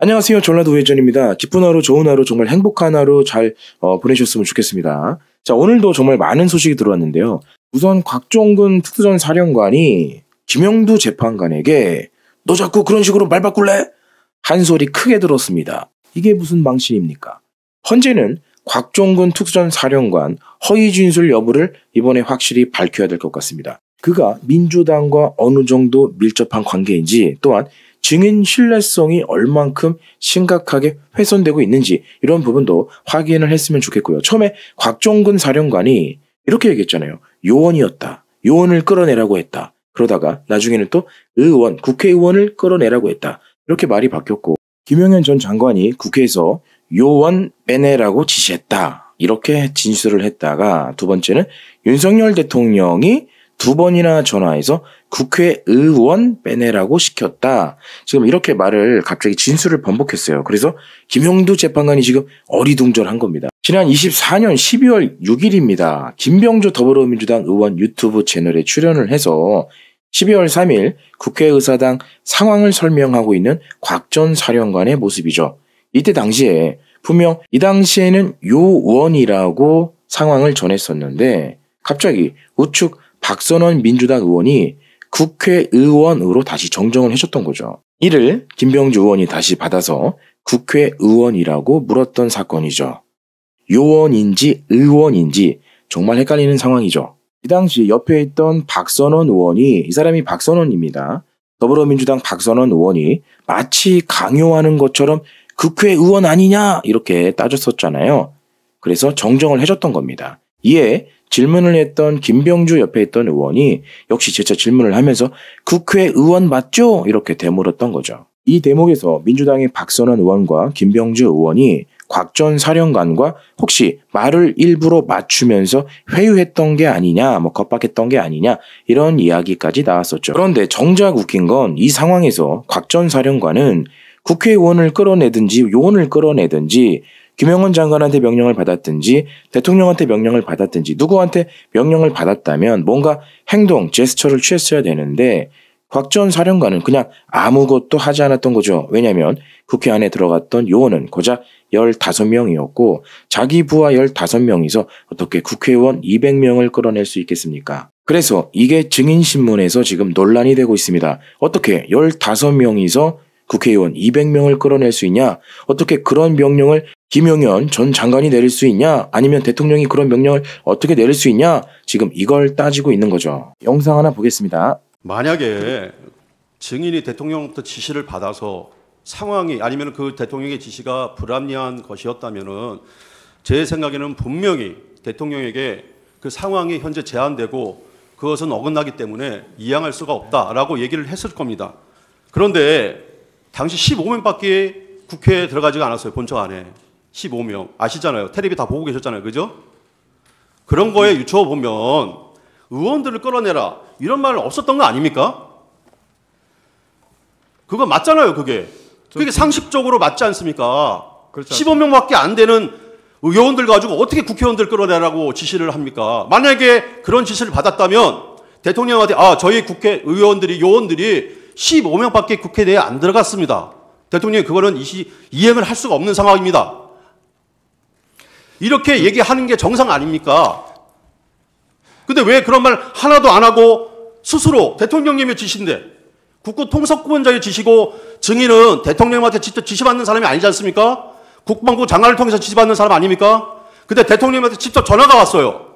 안녕하세요. 전라도 우회전입니다. 기쁜 하루, 좋은 하루, 정말 행복한 하루 잘 보내셨으면 좋겠습니다. 자, 오늘도 정말 많은 소식이 들어왔는데요. 우선 곽종근 특수전 사령관이 김영두 재판관에게 너 자꾸 그런 식으로 말 바꿀래? 한 소리 크게 들었습니다. 이게 무슨 망신입니까? 헌재는 곽종근 특수전 사령관 허위 진술 여부를 이번에 확실히 밝혀야 될 것 같습니다. 그가 민주당과 어느 정도 밀접한 관계인지, 또한 증인 신뢰성이 얼만큼 심각하게 훼손되고 있는지 이런 부분도 확인을 했으면 좋겠고요. 처음에 곽종근 사령관이 이렇게 얘기했잖아요. 요원이었다. 요원을 끌어내라고 했다. 그러다가 나중에는 또 의원, 국회의원을 끌어내라고 했다. 이렇게 말이 바뀌었고, 김용현 전 장관이 국회에서 요원 빼내라고 지시했다. 이렇게 진술을 했다가, 두 번째는 윤석열 대통령이 2번이나 전화해서 국회의원 빼내라고 시켰다. 지금 이렇게 말을 갑자기 진술을 번복했어요. 그래서 김영두 재판관이 지금 어리둥절한 겁니다. 지난 24년 12월 6일입니다. 김병주 더불어민주당 의원 유튜브 채널에 출연을 해서 12월 3일 국회의사당 상황을 설명하고 있는 곽 전 사령관의 모습이죠. 이때 당시에 분명 이 당시에는 요원이라고 상황을 전했었는데, 갑자기 우측 박선원 민주당 의원이 국회의원으로 다시 정정을 해줬던 거죠. 이를 김병주 의원이 다시 받아서 국회의원이라고 물었던 사건이죠. 요원인지 의원인지 정말 헷갈리는 상황이죠. 이 당시 옆에 있던 박선원 의원이, 이 사람이 박선원입니다. 더불어민주당 박선원 의원이 마치 강요하는 것처럼 국회의원 아니냐 이렇게 따졌었잖아요. 그래서 정정을 해줬던 겁니다. 이에 질문을 했던 김병주 옆에 있던 의원이 역시 재차 질문을 하면서 국회의원 맞죠? 이렇게 되물었던 거죠. 이 대목에서 민주당의 박선원 의원과 김병주 의원이 곽 전 사령관과 혹시 말을 일부러 맞추면서 회유했던 게 아니냐, 겁박했던 게 아니냐, 이런 이야기까지 나왔었죠. 그런데 정작 웃긴 건 이 상황에서 곽 전 사령관은 국회의원을 끌어내든지 요원을 끌어내든지 김영원 장관한테 명령을 받았든지 대통령한테 명령을 받았든지 누구한테 명령을 받았다면 뭔가 행동, 제스처를 취했어야 되는데, 곽 전 사령관은 그냥 아무것도 하지 않았던 거죠. 왜냐하면 국회 안에 들어갔던 요원은 고작 15명이었고 자기 부하 15명이서 어떻게 국회의원 200명을 끌어낼 수 있겠습니까? 그래서 이게 증인신문에서 지금 논란이 되고 있습니다. 어떻게 15명이서 국회의원 200명을 끌어낼 수 있냐? 어떻게 그런 명령을 김용현 전 장관이 내릴 수 있냐? 아니면 대통령이 그런 명령을 어떻게 내릴 수 있냐? 지금 이걸 따지고 있는 거죠. 영상 하나 보겠습니다. 만약에 증인이 대통령부터 지시를 받아서 상황이, 아니면 그 대통령의 지시가 불합리한 것이었다면은 제 생각에는 분명히 대통령에게 그 상황이 현재 제한되고 그것은 어긋나기 때문에 이양할 수가 없다라고 얘기를 했을 겁니다. 그런데 당시 15명밖에 국회에 들어가지가 않았어요. 본청 안에 15명 아시잖아요. 텔레비 다 보고 계셨잖아요. 그죠? 그런 거에 유추어 보면 의원들을 끌어내라 이런 말 없었던 거 아닙니까? 그거 맞잖아요. 그게 상식적으로 맞지 않습니까? 15명밖에 안 되는 의원들 가지고 어떻게 국회의원들 끌어내라고 지시를 합니까? 만약에 그런 지시를 받았다면 대통령한테 저희 국회의원들이, 요원들이 15명밖에 국회 내에 안 들어갔습니다. 대통령이 그거는 이행을 할 수가 없는 상황입니다. 이렇게 얘기하는 게 정상 아닙니까? 근데 왜 그런 말 하나도 안 하고 스스로 대통령님의 지시인데, 국가통상권자의 지시고 증인은 대통령한테 직접 지시받는 사람이 아니지 않습니까? 국방부 장관을 통해서 지시받는 사람 아닙니까? 근데 대통령한테 직접 전화가 왔어요.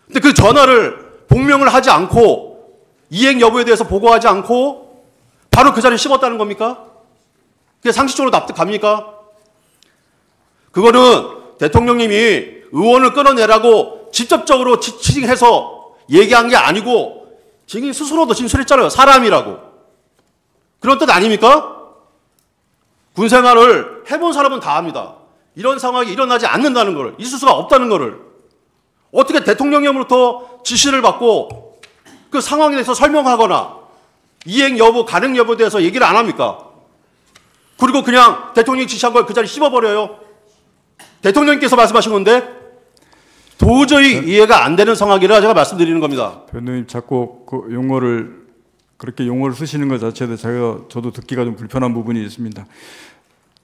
근데 그 전화를 복명을 하지 않고 이행 여부에 대해서 보고하지 않고 바로 그 자리에 씹었다는 겁니까? 그게 상식적으로 납득갑니까? 그거는 대통령님이 의원을 끌어내라고 직접적으로 지칭해서 얘기한 게 아니고 증인 스스로도 진술했잖아요. 사람이라고. 그런 뜻 아닙니까? 군생활을 해본 사람은 다 압니다. 이런 상황이 일어나지 않는다는 걸, 있을 수가 없다는 거를 어떻게 대통령님으로부터 지시를 받고 그 상황에 대해서 설명하거나 이행 여부, 가능 여부에 대해서 얘기를 안 합니까? 그리고 그냥 대통령이 지시한 걸 그 자리에 씹어버려요. 대통령님께서 말씀하신 건데 도저히 이해가 안 되는 상황이라 제가 말씀드리는 겁니다. 변호사님 자꾸 그 그렇게 용어를 쓰시는 것 자체도 저도 듣기가 좀 불편한 부분이 있습니다.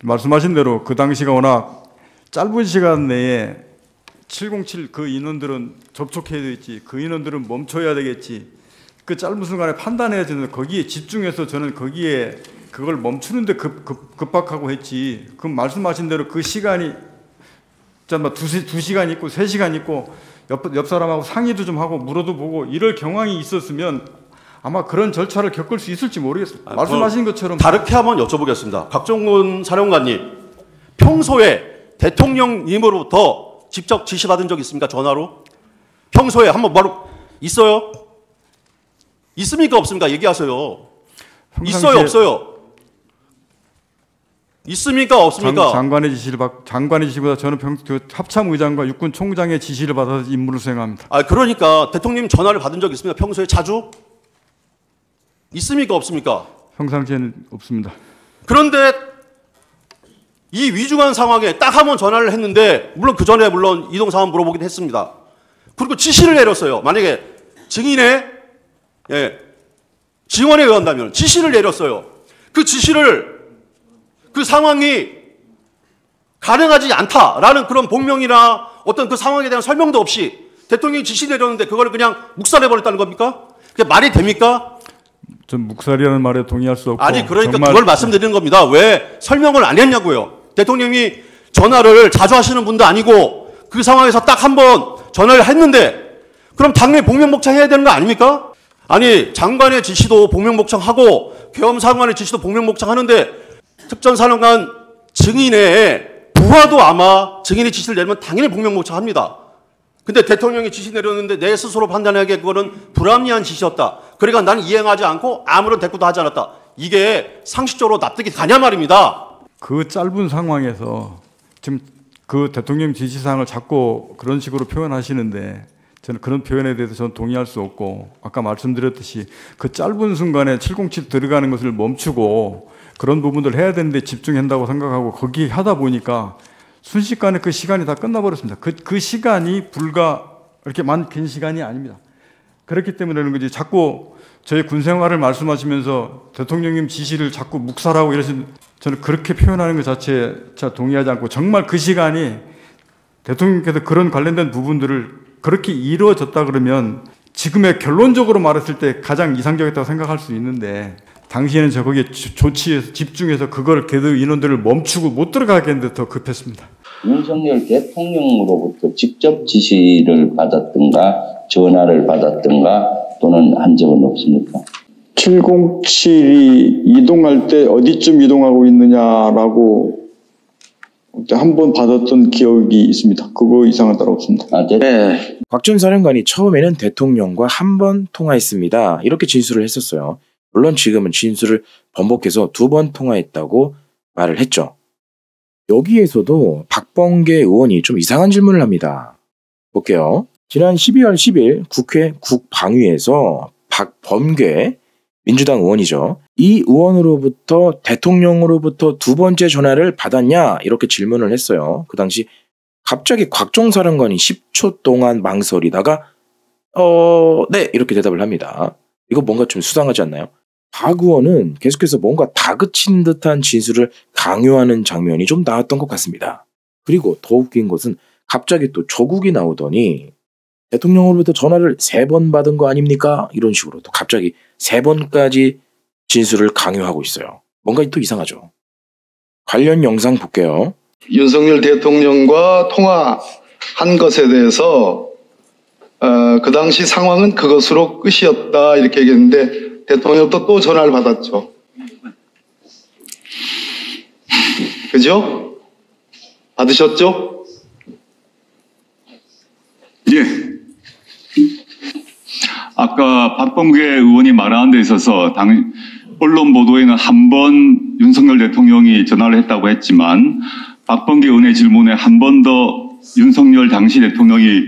말씀하신 대로 그 당시가 워낙 짧은 시간 내에 707 그 인원들은 접촉해야 되겠지, 그 인원들은 멈춰야 되겠지, 그 짧은 순간에 판단해야 되는데 거기에 집중해서 저는 거기에 그걸 멈추는데 급박하고 했지. 그 말씀하신 대로 그 시간이 두 시간 있고 3시간 있고 옆 사람하고 상의도 좀 하고 물어도 보고 이럴 경황이 있었으면 아마 그런 절차를 겪을 수 있을지 모르겠습니다. 말씀하신 것처럼 다르게 한번 여쭤보겠습니다. 곽종근 사령관님, 평소에 대통령님으로부터 직접 지시받은 적 있습니까? 전화로? 평소에 한번 바로 있어요? 있습니까? 없습니까? 얘기하세요. 있어요? 없어요? 있습니까? 없습니까? 장관의 지시보다 저는 합참의장과 육군총장의 지시를 받아서 임무를 수행합니다. 그러니까 대통령님 전화를 받은 적 있습니까? 평소에 자주? 있습니까? 없습니까? 평상시에는 없습니다. 그런데 이 위중한 상황에 딱 한 번 전화를 했는데, 물론 그 전에 물론 이동 상황 물어보긴 했습니다. 그리고 지시를 내렸어요. 만약에 증인의 증언에 의한다면 지시를 내렸어요. 그 지시를, 그 상황이 가능하지 않다라는 그런 본명이나 어떤 그 상황에 대한 설명도 없이 대통령이 지시 내렸는데 그걸 그냥 묵살해버렸다는 겁니까? 그게 말이 됩니까? 전 묵살이라는 말에 동의할 수 없고. 아니, 그러니까 그걸 말씀드리는 겁니다. 왜 설명을 안 했냐고요. 대통령이 전화를 자주 하시는 분도 아니고 그 상황에서 딱 한 번 전화를 했는데 그럼 당연히 복명복창해야 되는 거 아닙니까? 아니, 장관의 지시도 복명복창하고 계엄사령관의 지시도 복명복창하는데 특전사령관 증인의 부하도 아마 증인의 지시를 내리면 당연히 복명복창합니다. 근데 대통령이 지시 내렸는데 내 스스로 판단하기에 그거는 불합리한 지시였다. 그러니까 나는 이행하지 않고 아무런 대꾸도 하지 않았다. 이게 상식적으로 납득이 가냐 말입니다. 그 짧은 상황에서 지금 그 대통령 지시사항을 자꾸 그런 식으로 표현하시는데 저는 그런 표현에 대해서 저는 동의할 수 없고, 아까 말씀드렸듯이 그 짧은 순간에 707 들어가는 것을 멈추고 그런 부분들 해야 되는데 집중한다고 생각하고 거기 하다 보니까 순식간에 그 시간이 다 끝나버렸습니다. 그 시간이 불과 이렇게 긴 시간이 아닙니다. 그렇기 때문에 그런 거지. 자꾸 저희 군 생활을 말씀하시면서 대통령님 지시를 자꾸 묵살하고 이러신, 저는 그렇게 표현하는 것 자체에 제가 동의하지 않고, 정말 그 시간이 대통령께서 그런 관련된 부분들을 그렇게 이루어졌다 그러면 지금의 결론적으로 말했을 때 가장 이상적이었다고 생각할 수 있는데, 당시에는 저 거기에 조치해서 집중해서 그걸 걔들 인원들을 멈추고 못 들어가게 했는데 더 급했습니다. 윤석열 대통령으로부터 직접 지시를 받았든가 전화를 받았든가 또는 한 적은 없습니까? 707이 이동할 때 어디쯤 이동하고 있느냐라고 한 번 받았던 기억이 있습니다. 그거 이상은 따로 없습니다. 네. 곽 전 사령관이 처음에는 대통령과 한 번 통화했습니다. 이렇게 진술을 했었어요. 물론 지금은 진술을 번복해서 2번 통화했다고 말을 했죠. 여기에서도 박범계 의원이 좀 이상한 질문을 합니다. 볼게요. 지난 12월 10일 국회 국방위에서 박범계 민주당 의원이죠. 이 의원으로부터 대통령으로부터 2번째 전화를 받았냐? 이렇게 질문을 했어요. 그 당시 갑자기 곽종 사령관이 10초 동안 망설이다가 네 이렇게 대답을 합니다. 이거 뭔가 좀 수상하지 않나요? 박 의원은 계속해서 뭔가 다그친 듯한 진술을 강요하는 장면이 좀 나왔던 것 같습니다. 그리고 더 웃긴 것은 갑자기 또 조국이 나오더니 대통령으로부터 전화를 3번 받은 거 아닙니까? 이런 식으로 또 갑자기 3번까지 진술을 강요하고 있어요. 뭔가 또 이상하죠. 관련 영상 볼게요. 윤석열 대통령과 통화한 것에 대해서 그 당시 상황은 그것으로 끝이었다 이렇게 얘기했는데 대통령도 또 전화를 받았죠. 그죠? 받으셨죠? 예. 아까 박범계 의원이 말하는 데 있어서 언론 보도에는 한 번 윤석열 대통령이 전화를 했다고 했지만 박범계 의원의 질문에 한 번 더 윤석열 당시 대통령이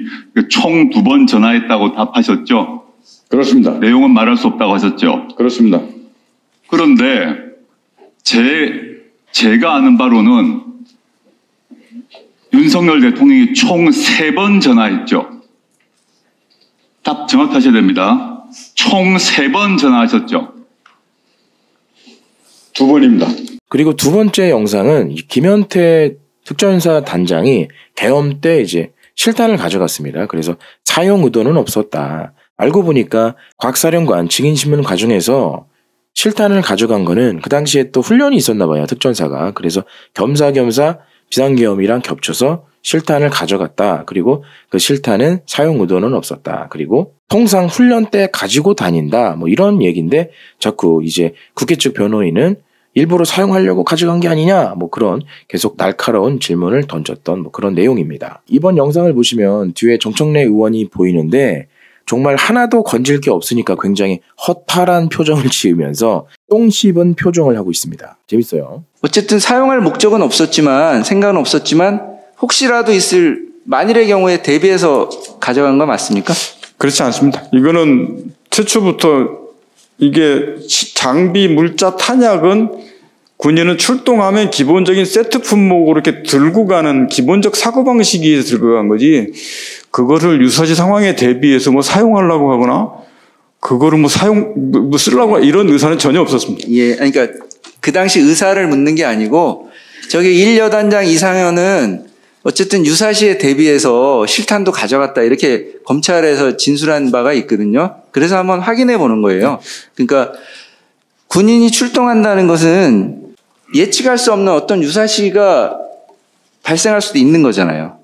총 2번 전화했다고 답하셨죠? 그렇습니다. 내용은 말할 수 없다고 하셨죠? 그렇습니다. 그런데 제가 아는 바로는 윤석열 대통령이 총 3번 전화했죠. 답 정확하셔야 됩니다. 총 3번 전화하셨죠. 2번입니다. 그리고 두 번째 영상은 이 김현태 특전사 단장이 계엄 때 이제 실탄을 가져갔습니다. 그래서 사용 의도는 없었다. 알고 보니까 곽 사령관 증인신문 과정에서 실탄을 가져간 거는 그 당시에 또 훈련이 있었나 봐요. 특전사가. 그래서 겸사겸사 비상계엄이랑 겹쳐서 실탄을 가져갔다. 그리고 그 실탄은 사용 의도는 없었다. 그리고 통상 훈련 때 가지고 다닌다. 뭐 이런 얘기인데 자꾸 이제 국회 측 변호인은 일부러 사용하려고 가져간 게 아니냐. 뭐 그런 계속 날카로운 질문을 던졌던 뭐 그런 내용입니다. 이번 영상을 보시면 뒤에 정청래 의원이 보이는데 정말 하나도 건질 게 없으니까 굉장히 허탈한 표정을 지으면서 똥 씹은 표정을 하고 있습니다. 재밌어요. 어쨌든 사용할 목적은 없었지만 생각은 없었지만 혹시라도 있을 만일의 경우에 대비해서 가져간 거 맞습니까? 그렇지 않습니다. 이거는 최초부터 이게 장비, 물자, 탄약은 군인은 출동하면 기본적인 세트 품목으로 이렇게 들고 가는 기본적 사고방식에 의해서 들고 간 거지, 그거를 유사시 상황에 대비해서 뭐 사용하려고 하거나 그거를 뭐 쓰려고 이런 의사는 전혀 없었습니다. 예, 그러니까 그 당시 의사를 묻는 게 아니고 저기 1여단장 이상현은 어쨌든 유사시에 대비해서 실탄도 가져갔다 이렇게 검찰에서 진술한 바가 있거든요. 그래서 한번 확인해 보는 거예요. 그러니까 군인이 출동한다는 것은 예측할 수 없는 어떤 유사시가 발생할 수도 있는 거잖아요.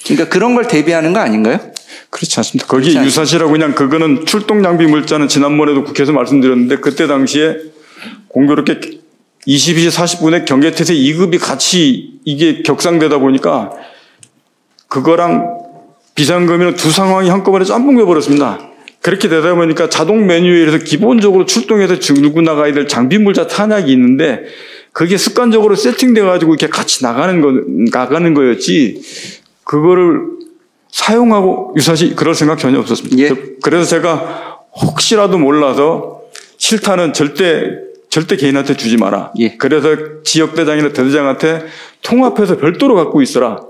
그러니까 그런 걸 대비하는 거 아닌가요? 그렇지 않습니다. 거기 유사시라고 그냥 그거는 출동 장비 물자는 지난번에도 국회에서 말씀드렸는데 그때 당시에 공교롭게 22시 40분에 경계태세 2급이 같이 이게 격상되다 보니까 그거랑 비상금이랑 두 상황이 한꺼번에 짬뽕돼 버렸습니다. 그렇게 되다 보니까 자동 메뉴에서 기본적으로 출동해서 들고 나가야 될 장비 물자 탄약이 있는데 그게 습관적으로 세팅돼 가지고 이렇게 같이 나가는 거였지 그거를 사용하고 유사시 그럴 생각 전혀 없었습니다. 예. 그래서 제가 혹시라도 몰라서 실탄은 절대 개인한테 주지 마라. 예. 그래서 지역대장이나 대대장한테 통합해서 별도로 갖고 있어라.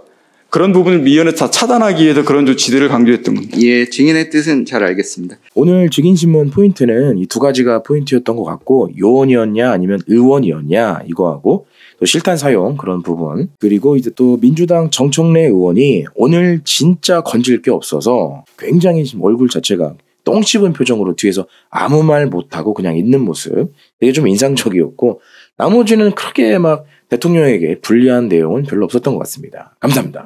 그런 부분을 미연에 다 차단하기 위해서 그런 조치들을 강조했던 겁니다. 예, 증인의 뜻은 잘 알겠습니다. 오늘 증인신문 포인트는 이 두 가지가 포인트였던 것 같고, 요원이었냐 아니면 의원이었냐 이거하고 또 실탄 사용 그런 부분, 그리고 이제 또 민주당 정청래 의원이 오늘 진짜 건질 게 없어서 굉장히 지금 얼굴 자체가 똥 씹은 표정으로 뒤에서 아무 말 못하고 그냥 있는 모습, 되게 좀 인상적이었고, 나머지는 크게 막 대통령에게 불리한 내용은 별로 없었던 것 같습니다. 감사합니다.